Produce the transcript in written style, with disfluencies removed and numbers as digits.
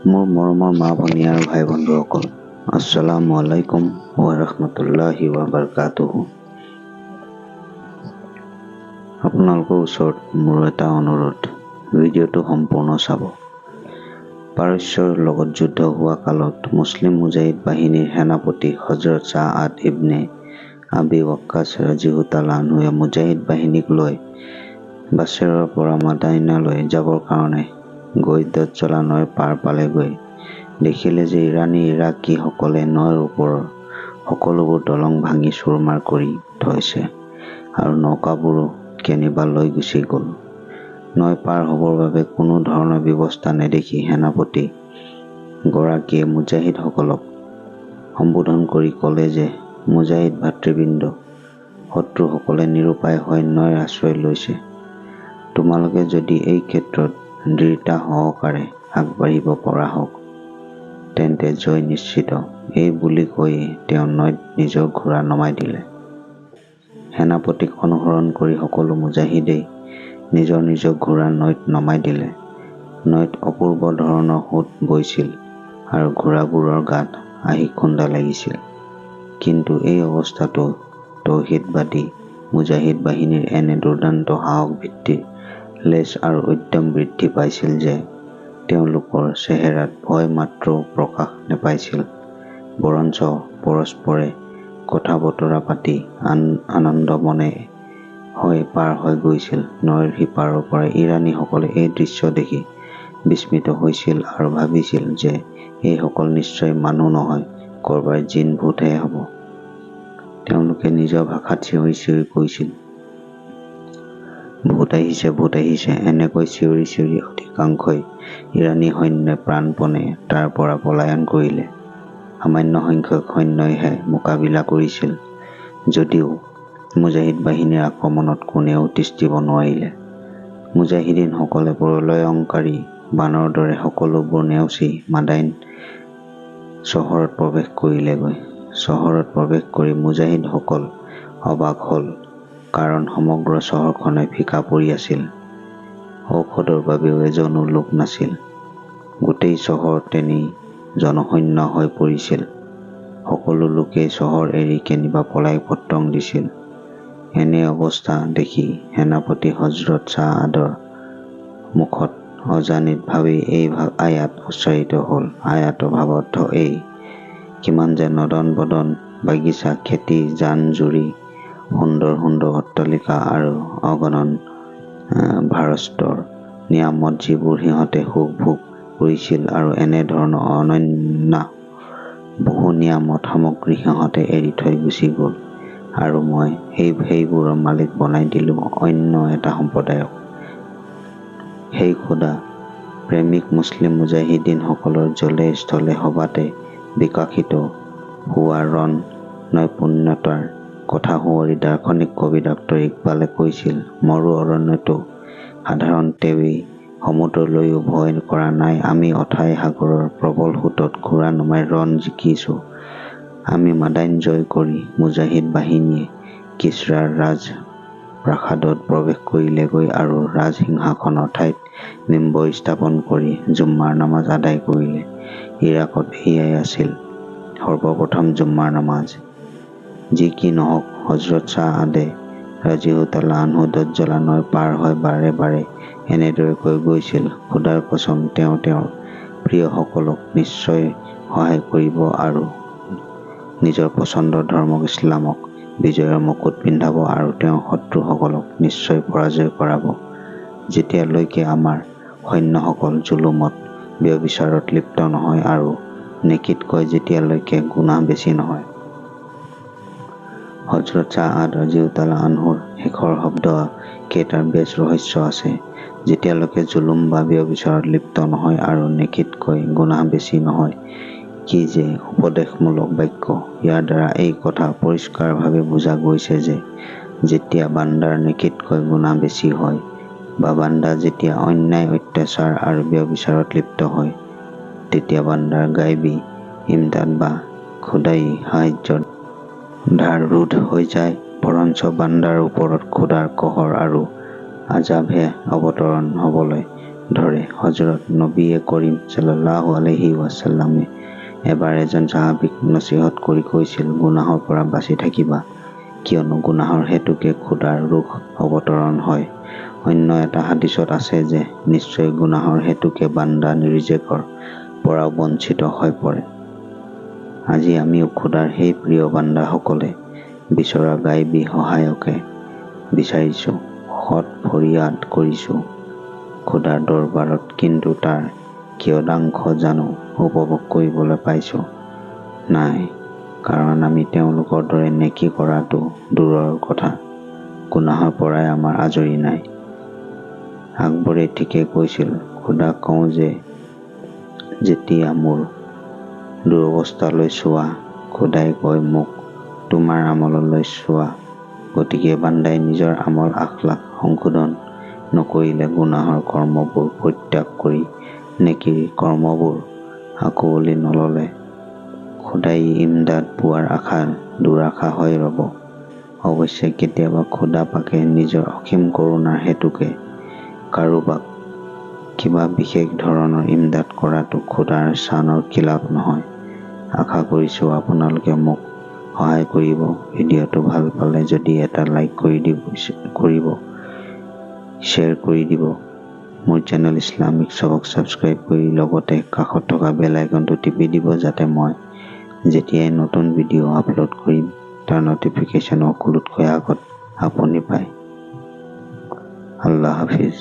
মোৰ মৰমৰ মা ভনী আৰু ভাই বন্ধুসকল, আসসালামু আলাইকুম ওয়া ৰাহমাতুল্লাহি ওয়া বাৰাকাতুহু। আপোনালোকৰ ওচৰত মোৰ এটা অনুৰোধ, ভিডিঅ'টো সম্পূৰ্ণ চাব। পাৰস্যৰ লগত যুদ্ধ হোৱা কালত মুছলিম মুজাহিদ বাহিনীৰ সেনাপতি হজৰত ছাআদ ইবনে আবি ৱাক্কাছ ৰাদিয়াল্লাহু তাআলা আনহুৱে মুজাহিদ বাহিনীক লৈ বাছৰাৰ পৰা মাদাইনালৈ যাবৰ কাৰণে গৈ দজ্জলা নৈৰ পাৰ পালেগৈ। দেখিলে যে ইৰাকীসকলে নৈৰ ওপৰৰ সকলোবোৰ দলং ভাঙি চুৰমাৰ কৰি থৈছে আৰু নৌকাবোৰো কেনিবা লৈ গুচি গ'ল। নৈ পাৰ হ'বৰ বাবে কোনো ধৰণৰ ব্যৱস্থা নেদেখি সেনাপতি গৰাকীয়ে মুজাহিদসকলক সম্বোধন কৰি ক'লে যে, মুজাহিদ ভাতৃবৃন্দ, শত্ৰুসকলে নিৰুপায় হৈ নৈৰ আশ্ৰয় লৈছে। তোমালোকে যদি এই ক্ষেত্ৰত দৃঢ়তা সহকাৰে আগবাঢ়িব পৰা হওক, তেন্তে জয় নিশ্চিত। এই বুলি কৈ তেওঁ নৈত নিজৰ ঘোঁৰা নমাই দিলে। সেনাপতিক অনুসৰণ কৰি সকলো মুজাহিদেই নিজৰ ঘোঁৰা নৈত নমাই দিলে। নৈত অপূৰ্ব ধৰণৰ সোঁত বৈছিল আৰু ঘোঁৰাবোৰৰ গাত আহি খুন্দা লাগিছিল। কিন্তু এই অৱস্থাতো তৌহিদবাদী মুজাহিদ বাহিনীৰ এনে দুৰ্দান্ত সাহস ভিত্তিৰ লেজ আৰু উদ্যম বৃদ্ধি পাইছিল যে তেওঁলোকৰ চেহেৰাত ভয় মাত্ৰও প্ৰকাশ নেপাইছিল, বৰঞ্চ পৰস্পৰে কথা বতৰা পাতি আনন্দমনে হৈ পাৰ হৈ গৈছিল। নৈৰ সিপাৰৰ পৰা ইৰাণীসকলে এই দৃশ্য দেখি বিস্মিত হৈছিল আৰু ভাবিছিল যে এইসকল নিশ্চয় মানুহ নহয়, কৰবাৰ জিন ভূতহে হ'ব। তেওঁলোকে নিজৰ ভাষাত চিঞৰি চিঞৰি কৈছিল, ভূত আহিছে, ভূত আহিছে। এনেকৈ চিঞৰি চিঞৰি অধিকাংশই ইৰাণী সৈন্যই প্ৰাণপণে তাৰ পৰা পলায়ন কৰিলে। সামান্য সংখ্যক সৈন্যইহে মোকাবিলা কৰিছিল, যদিও মুজাহিদ বাহিনীৰ আক্ৰমণত কোনেও তিষ্ঠিব নোৱাৰিলে। মুজাহিদীনসকলে প্ৰলয়ংকাৰী বানৰ দৰে সকলোবোৰ নেওচি মাদাইন চহৰত প্ৰৱেশ কৰিলেগৈ। চহৰত প্ৰৱেশ কৰি মুজাহিদসকল অবাক হ'ল, কাৰণ সমগ্ৰ চহৰখনে ফিকা পৰি আছিল। ঔষধৰ বাবেও এজনো লোক নাছিল। গোটেই চহৰ তেনেই জনশূন্য হৈ পৰিছিল। সকলো লোকেই চহৰ এৰি কেনিবা পলাই পত্তং দিছিল। এনে অৱস্থা দেখি সেনাপতি হজৰত ছাআদৰ মুখত অজানিতভাৱেই এই আয়াত উচ্চাৰিত হ'ল। আয়াতৰ ভাৱাৰ্থ এই, কিমান যে নদন বদন বাগিচা, খেতি, জান-জুৰি, সুন্দৰ সুন্দৰ অট্টালিকা আৰু অগণন ভাৰস্তৰ নিয়ামত যিবোৰ সিহঁতে সুখ ভোগ কৰিছিল, আৰু এনে ধৰণৰ অনন্য বহু নিয়ামত সামগ্ৰী সিহঁতে এৰি থৈ গুচি গ'ল, আৰু মই সেইবোৰৰ মালিক বনাই দিলো অন্য এটা সম্প্ৰদায়ক। সেই খোদা প্ৰেমিক মুছলিম মুজাহিদীনসকলৰ জলে স্থলে সবাতে বিকশিত হোৱা ৰণ নৈপুণ্যতাৰ কথা সুঁৱৰি দাৰ্শনিক কবি ডাক্তৰ ইকবালে কৈছিল, মৰু অৰণ্যতো সাধাৰণতেই সমুদ্ৰলৈও ভয় কৰা নাই। আমি অথাই সাগৰৰ প্ৰবল সোঁতত ঘোঁৰা নমাই ৰণ জিকিছো। আমি মাদাইন জয় কৰি মুজাহিদ বাহিনীয়ে কিছৰাৰ ৰাজ প্ৰাসাদত প্ৰৱেশ কৰিলেগৈ আৰু ৰাজসিংহাসনৰ ঠাইত মিম্বৰ স্থাপন কৰি জুম্মাৰ নামাজ আদায় কৰিলে। ইৰাকত এয়াই আছিল সৰ্বপ্ৰথম জুম্মাৰ নামাজ। যি কি নহওক, হজৰত ছাআদে ৰাদিয়াল্লাহু তাআলা আনহু দজ্জলা নৈ পাৰ হৈ বাৰে বাৰে এনেদৰে কৈ গৈছিল, খোদাৰ কছম, তেওঁ তেওঁৰ প্ৰিয়সকলক নিশ্চয় সহায় কৰিব আৰু নিজৰ পচন্দৰ ধৰ্ম ইছলামক বিজয়ৰ মুকুট পিন্ধাব আৰু তেওঁ শত্ৰুসকলক নিশ্চয় পৰাজয় কৰাব, যেতিয়ালৈকে আমাৰ সৈন্যসকল জুলুমত ব্যভিচাৰত লিপ্ত নহয় আৰু নেকীতকৈ যেতিয়ালৈকে গুনাহ বেছি নহয়। হজৰত ছাআদ ৰাদিয়াল্লাহু তাআলা আনহুৰ শেষৰ শব্দ কেইটাৰ বেছ ৰহস্য আছে। যেতিয়ালৈকে জুলুম বা ব্যভিচাৰত লিপ্ত নহয় আৰু নেকীতকৈ গুনাহ বেছি নহয়। কি যে উপদেশমূলক বাক্য! ইয়াৰ দ্বাৰা এই কথা পৰিষ্কাৰভাৱে বুজা গৈছে যে যেতিয়া বান্দাৰ নেকীতকৈ গুনাহ বেছি হয়, বা বান্দা যেতিয়া অন্যায়, অত্যাচাৰ আৰু ব্যভিচাৰত লিপ্ত হয়, তেতিয়া বান্দাৰ গায়বী ইমদাদ বা খোদাই সাহায্যৰ ধাৰ ৰোধ হৈ যায়, বৰঞ্চ বান্দাৰ ওপৰত খোদাৰ কহৰ আৰু আজাবহে অৱতৰণ হ'বলৈ ধৰে। হজৰত নবীয়ে কৰিম সাল্লাল্লাহু আলাইহি ৱাছাল্লামে এবাৰ এজন সাহাবীক নছিহত কৰি কৈছিল, গুনাহৰ পৰা বাচি থাকিবা, কিয়নো গুনাহৰ হেতুকে খোদাৰ ৰোষ অৱতৰণ হয়। অন্য এটা হাদিছত আছে যে নিশ্চয় গুনাহৰ হেতুকে বান্দা নিৰ্জেকৰ পৰাও বঞ্চিত হৈ পৰে। আজি আমিও খোদাৰ সেই প্ৰিয় বান্দাসকলে বিচৰা গাইবী সহায়কে বিচাৰিছোঁ, সৎ ফৰিয়াদ কৰিছোঁ খোদাৰ দৰবাৰত, কিন্তু তাৰ কিয়দাংশ জানো উপভোগ কৰিবলৈ পাইছোঁ নাই, কাৰণ আমি তেওঁলোকৰ দৰে নেকি কৰাটো দূৰৰ কথা, গুনাহৰ পৰাই আমাৰ আজৰি নাই। আকবৰে ঠিকেই কৈছিল, খোদা কওঁ যে যেতিয়া মোৰ দুৰৱস্থালৈ চোৱা, খোদাই কয় মোক তোমাৰ আমললৈ চোৱা। গতিকে বান্দাই নিজৰ আমল আখলাক সংশোধন নকৰিলে, গুনাহৰ কৰ্মবোৰ পৰিত্যাগ কৰি নেকিৰ কৰ্মবোৰ আঁকোৱালি নললে, খোদাই ইমদাদ পোৱাৰ আশা দুৰাশা হৈ ৰব। অৱশ্যে কেতিয়াবা খোদা পাকে নিজৰ অসীম কৰোণাৰ হেতুকে কাৰোবাক কিবা বিশেষ ধৰণৰ ইমদাদ কৰাটো খোদাৰ শ্বানৰ খিলাফ নহয়। আশা কৰিছোঁ আপোনালোকে মোক সহায় কৰিব। ভিডিঅ'টো ভাল পালে যদি এটা লাইক কৰিব, শ্বেয়াৰ কৰি দিব। মোৰ চেনেল ইছলামিক সবক ছাবস্ক্ৰাইব কৰি লগতে কাষত থকা বেল আইকনটো টিপি দিব, যাতে মই যেতিয়াই নতুন ভিডিঅ' আপলোড কৰিম তাৰ নটিফিকেশ্যন সকলোতকৈ আগত আপুনি পায়। আল্লাহ হাফিজ।